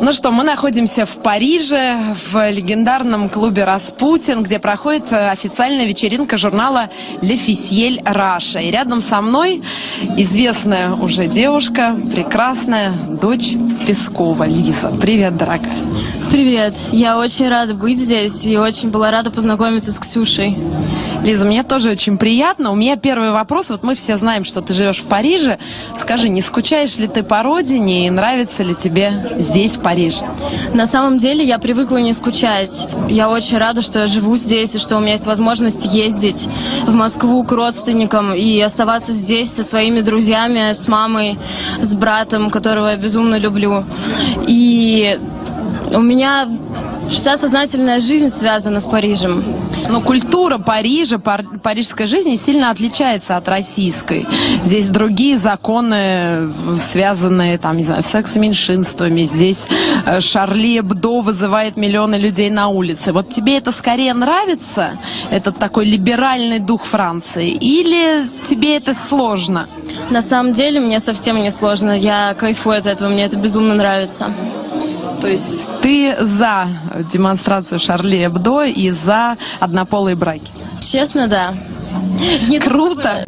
Ну что, мы находимся в Париже, в легендарном клубе «Распутин», где проходит официальная вечеринка журнала «L'Officiel Russia». И рядом со мной известная уже девушка, прекрасная дочь Пескова, Лиза. Привет, дорогая. Привет. Я очень рада быть здесь и очень была рада познакомиться с Ксюшей. Лиза, мне тоже очень приятно. У меня первый вопрос. Вот мы все знаем, что ты живешь в Париже. Скажи, не скучаешь ли ты по родине и нравится ли тебе здесь, в Париже? На самом деле я привыкла не скучать. Я очень рада, что я живу здесь и что у меня есть возможность ездить в Москву к родственникам и оставаться здесь со своими друзьями, с мамой, с братом, которого я безумно люблю. И у меня вся сознательная жизнь связана с Парижем. Но культура Парижа, парижской жизни сильно отличается от российской. Здесь другие законы, связанные, там, не знаю, с секс-меньшинствами. Здесь Шарли Эбдо вызывает миллионы людей на улице. Вот тебе это скорее нравится, этот такой либеральный дух Франции, или тебе это сложно? На самом деле мне совсем не сложно. Я кайфую от этого, мне это безумно нравится. То есть ты за демонстрацию Шарли Эбдо и за однополые браки? Честно, да. Круто!